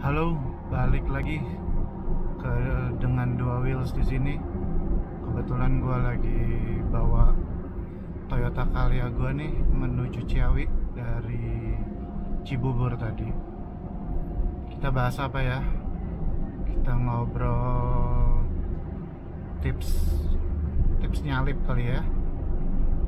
Halo, balik lagi ke dengan dua wheels di sini. Kebetulan gue lagi bawa Toyota Calya gue nih menuju Ciawi dari Cibubur tadi. Kita bahas apa ya? Kita ngobrol tips nyalip kali ya.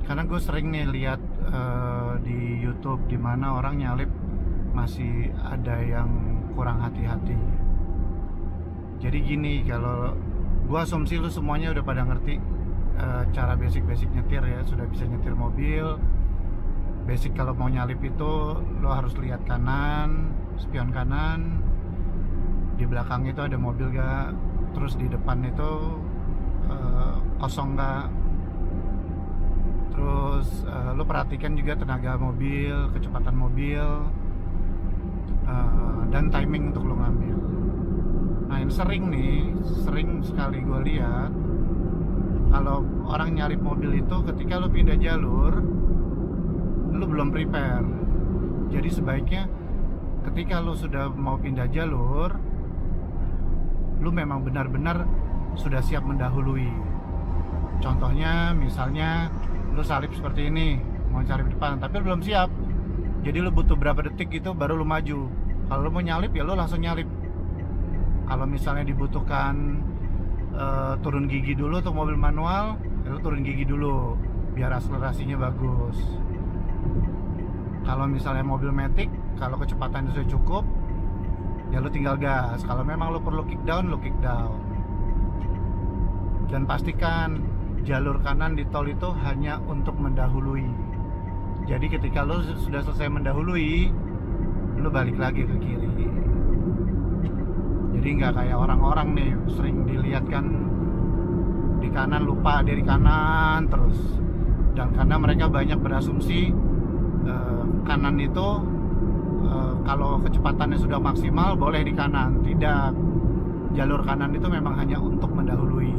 Karena gue sering nih lihat di YouTube dimana orang nyalip masih ada yang kurang hati-hati. Jadi gini, kalau gue asumsi lu semuanya udah pada ngerti cara basic nyetir ya, sudah bisa nyetir mobil. Basic kalau mau nyalip itu lo harus lihat kanan, spion kanan, di belakang itu ada mobil gak, terus di depan itu kosong gak. Terus lo perhatikan juga tenaga mobil, kecepatan mobil, dan timing untuk lo ngambil. Nah, yang sering sekali gue lihat kalau orang nyalip mobil itu ketika lo pindah jalur, lo belum prepare. Jadi sebaiknya ketika lo sudah mau pindah jalur, lo memang benar-benar sudah siap mendahului. Contohnya misalnya lo salip seperti ini, mau salip depan, tapi lo belum siap. Jadi lo butuh berapa detik gitu baru lo maju. Kalau lo mau nyalip ya lo langsung nyalip. Kalau misalnya dibutuhkan turun gigi dulu untuk mobil manual, ya lo turun gigi dulu biar akselerasinya bagus. Kalau misalnya mobil matic, kalau kecepatan sudah cukup, ya lo tinggal gas. Kalau memang lo perlu kick down, lo kick down. Dan pastikan jalur kanan di tol itu hanya untuk mendahului. Jadi ketika lo sudah selesai mendahului, lo balik lagi ke kiri. Jadi nggak kayak orang-orang nih sering dilihat kan di kanan, lupa dari kanan terus. Dan karena mereka banyak berasumsi kanan itu kalau kecepatannya sudah maksimal boleh di kanan. Tidak, jalur kanan itu memang hanya untuk mendahului.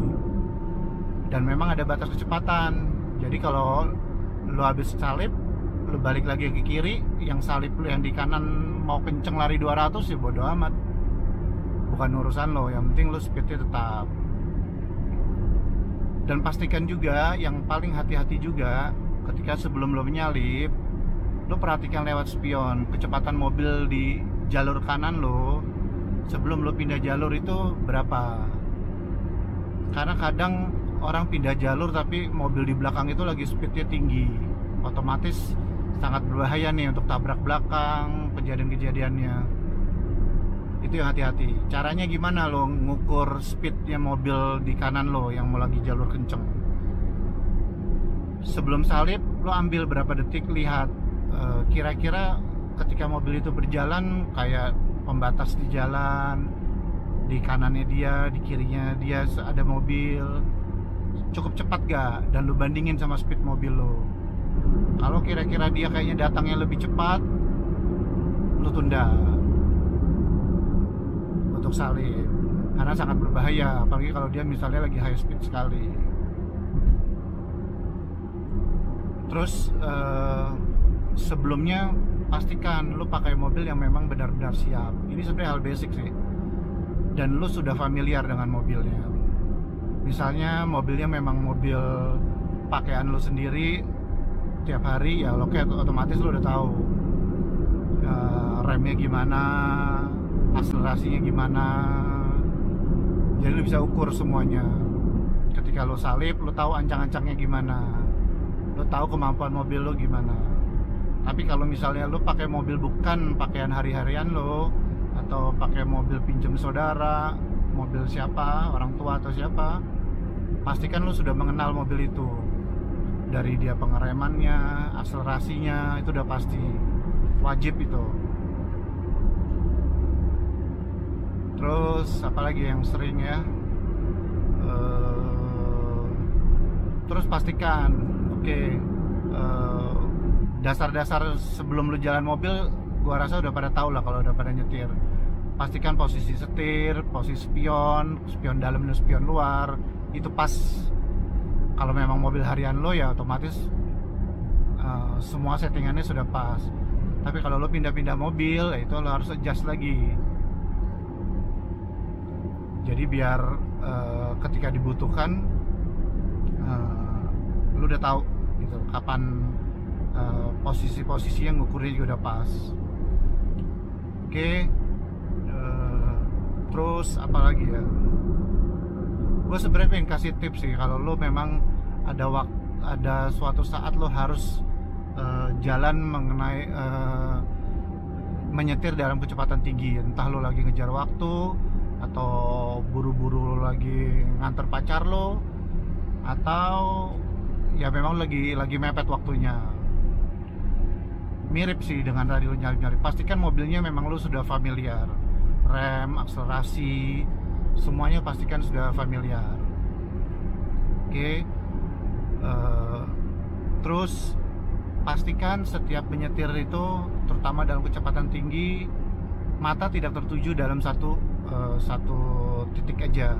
Dan memang ada batas kecepatan. Jadi kalau lo habis salip, lo balik lagi ke kiri, yang salip lo yang di kanan mau kenceng lari 200 ya bodo amat, bukan urusan lo. Yang penting lo speednya tetap. Dan pastikan juga, yang paling hati-hati juga ketika sebelum lo menyalip, lo perhatikan lewat spion kecepatan mobil di jalur kanan lo sebelum lo pindah jalur itu berapa. Karena kadang orang pindah jalur tapi mobil di belakang itu lagi speednya tinggi, otomatis sangat berbahaya nih untuk tabrak belakang, kejadian-kejadiannya. Itu yang hati-hati. Caranya gimana lo ngukur speednya mobil di kanan lo yang mau lagi jalur kenceng? Sebelum salip lo ambil berapa detik, lihat kira-kira ketika mobil itu berjalan kayak pembatas di jalan, di kanannya dia, di kirinya dia ada mobil, cukup cepat gak? Dan lu bandingin sama speed mobil lo. Kalau kira-kira dia kayaknya datangnya lebih cepat, lu tunda untuk salip, karena sangat berbahaya, apalagi kalau dia misalnya lagi high speed sekali. Terus sebelumnya pastikan lu pakai mobil yang memang benar-benar siap. Ini sebenarnya hal basic sih, dan lu sudah familiar dengan mobilnya. Misalnya mobilnya memang mobil pakaian lo sendiri tiap hari, ya oke, otomatis lo udah tahu remnya gimana, akselerasinya gimana. Jadi lo bisa ukur semuanya. Ketika lo salip, lo tahu ancang-ancangnya gimana, lo tahu kemampuan mobil lo gimana. Tapi kalau misalnya lo pakai mobil bukan pakaian hari-harian lo, atau pakai mobil pinjam saudara, mobil siapa, orang tua atau siapa, pastikan lo sudah mengenal mobil itu. Dari dia pengeremannya, akselerasinya, itu udah pasti wajib itu. Terus apalagi yang sering ya, terus pastikan dasar-dasar sebelum lo jalan mobil, gua rasa udah pada tahu lah kalau udah pada nyetir. Pastikan posisi setir, posisi spion dalam dan spion luar itu pas. Kalau memang mobil harian lo ya otomatis semua settingannya sudah pas. Tapi kalau lo pindah-pindah mobil, ya itu lo harus adjust lagi. Jadi biar ketika dibutuhkan lu udah tahu gitu kapan posisi-posisi yang ngukurnya juga udah pas. Oke. Terus apalagi ya, gue sebenarnya pengen kasih tips sih kalau lo memang ada suatu saat lo harus jalan menyetir dalam kecepatan tinggi, entah lo lagi ngejar waktu atau buru-buru lagi nganter pacar lo, atau ya memang lagi mepet waktunya. Mirip sih dengan tadi lo nyalip-nyalip, pastikan mobilnya memang lo sudah familiar, rem, akselerasi, semuanya pastikan sudah familiar. Oke. Terus pastikan setiap menyetir itu, terutama dalam kecepatan tinggi, mata tidak tertuju dalam satu titik aja.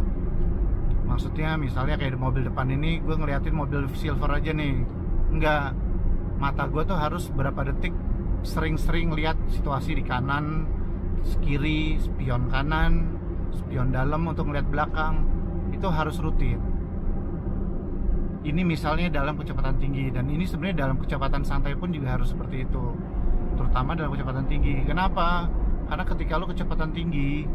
Maksudnya misalnya kayak di mobil depan ini, gue ngeliatin mobil silver aja nih, enggak, mata gue tuh harus berapa detik sering-sering lihat situasi di kanan, kiri, spion kanan, spion dalam untuk ngeliat belakang. Itu harus rutin. Ini misalnya dalam kecepatan tinggi, dan ini sebenarnya dalam kecepatan santai pun juga harus seperti itu, terutama dalam kecepatan tinggi. Kenapa? Karena ketika lo kecepatan tinggi,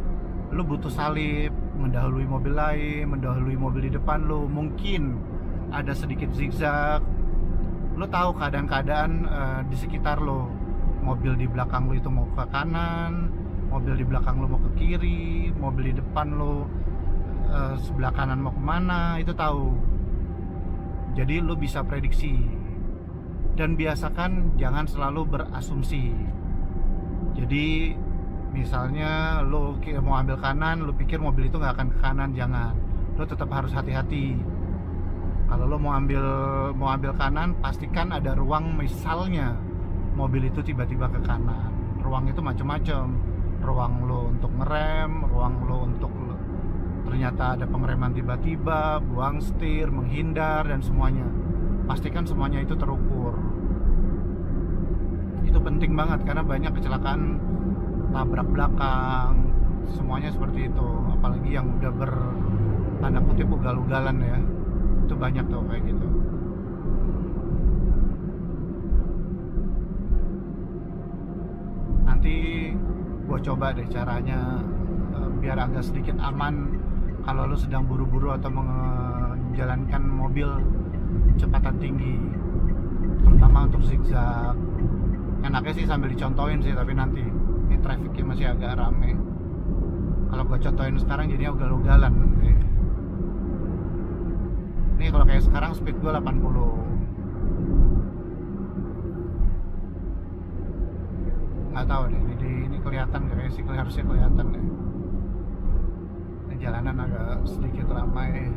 lo butuh salip, mendahului mobil lain, mendahului mobil di depan lo, mungkin ada sedikit zigzag. Lo tahu keadaan-keadaan di sekitar lo, mobil di belakang lo itu mau ke kanan, mobil di belakang lo mau ke kiri, mobil di depan lo sebelah kanan mau kemana, itu tahu. Jadi lo bisa prediksi. Dan biasakan jangan selalu berasumsi. Jadi misalnya lo mau ambil kanan, lo pikir mobil itu nggak akan ke kanan, jangan. Lo tetap harus hati-hati. Kalau lo mau ambil kanan, pastikan ada ruang, misalnya mobil itu tiba-tiba ke kanan. Ruang itu macam-macam. Ruang lo untuk ngerem, ruang lo untuk ternyata ada pengereman tiba-tiba, buang setir, menghindar, dan semuanya. Pastikan semuanya itu terukur. Itu penting banget karena banyak kecelakaan tabrak belakang, semuanya seperti itu. Apalagi yang udah tanda kutip ugal-ugalan ya, itu banyak tuh kayak gitu. Nanti gue coba deh caranya biar agak sedikit aman kalau lo sedang buru-buru atau menjalankan mobil kecepatan tinggi, terutama untuk zigzag. Enaknya sih sambil dicontohin sih, tapi nanti ini trafficnya masih agak rame. Kalau gue contohin sekarang jadinya ugal-ugalan nanti. Ini kalau kayak sekarang speed gue 80. Nggak tahu deh, ini kelihatan kayaknya sih, harusnya kelihatan deh. Ini jalanan agak sedikit ramai.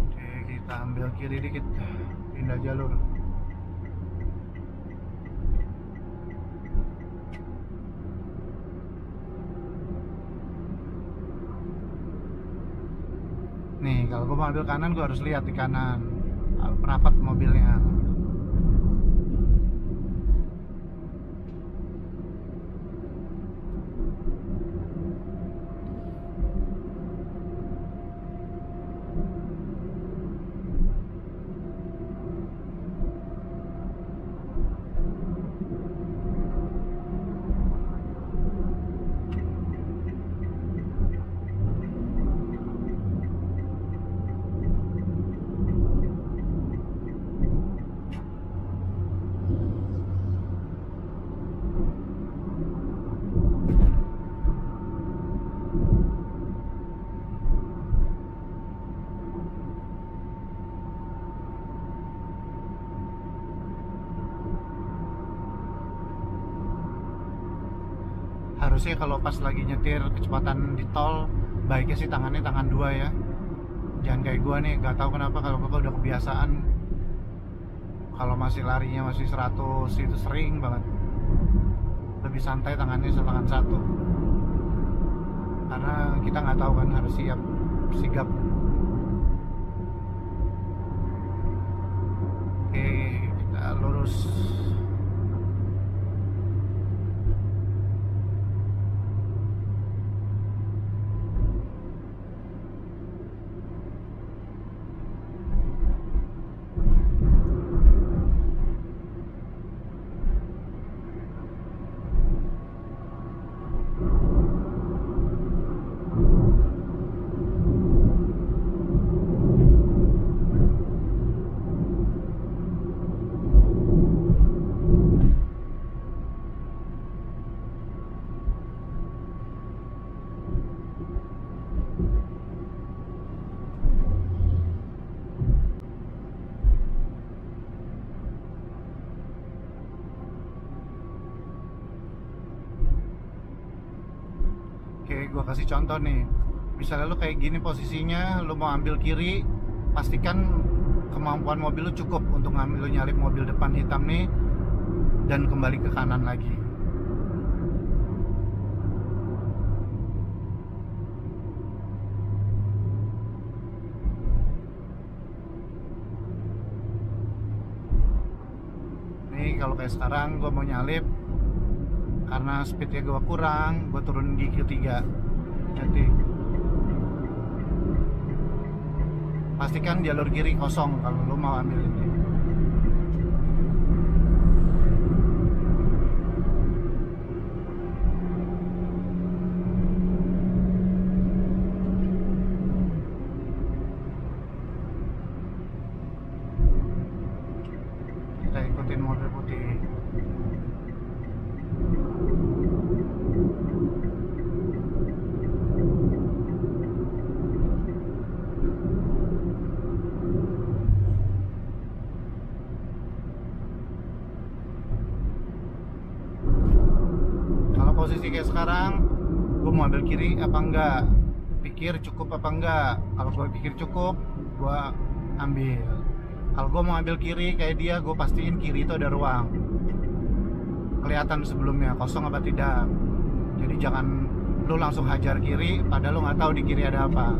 Oke, kita ambil kiri dikit, pindah jalur. Nih, kalau gue mau ambil kanan, gue harus lihat di kanan, rapat mobilnya. Harusnya kalau pas lagi nyetir kecepatan di tol, baiknya sih tangannya tangan dua ya. Jangan kayak gua nih, gak tahu kenapa kalau gua udah kebiasaan, kalau masih larinya masih 100 itu sering banget lebih santai tangannya tangan satu, karena kita nggak tahu kan, harus sigap harus gue kasih contoh nih. Misalnya lu kayak gini posisinya, lu mau ambil kiri, pastikan kemampuan mobil lu cukup untuk ngambil, lu nyalip mobil depan hitam nih dan kembali ke kanan lagi. Nih kalau kayak sekarang gue mau nyalip, karena speednya gue kurang, gue turun di Q3. Jadi pastikan jalur kiri kosong kalau lo mau ambil ini. Kita ikutin mobil putih. Posisi kayak sekarang, gue mau ambil kiri apa enggak, pikir cukup apa enggak. Kalau gue pikir cukup, gue ambil. Kalau gue mau ambil kiri kayak dia, gue pastiin kiri itu ada ruang, kelihatan sebelumnya kosong apa tidak. Jadi jangan lu langsung hajar kiri padahal lu nggak tahu di kiri ada apa.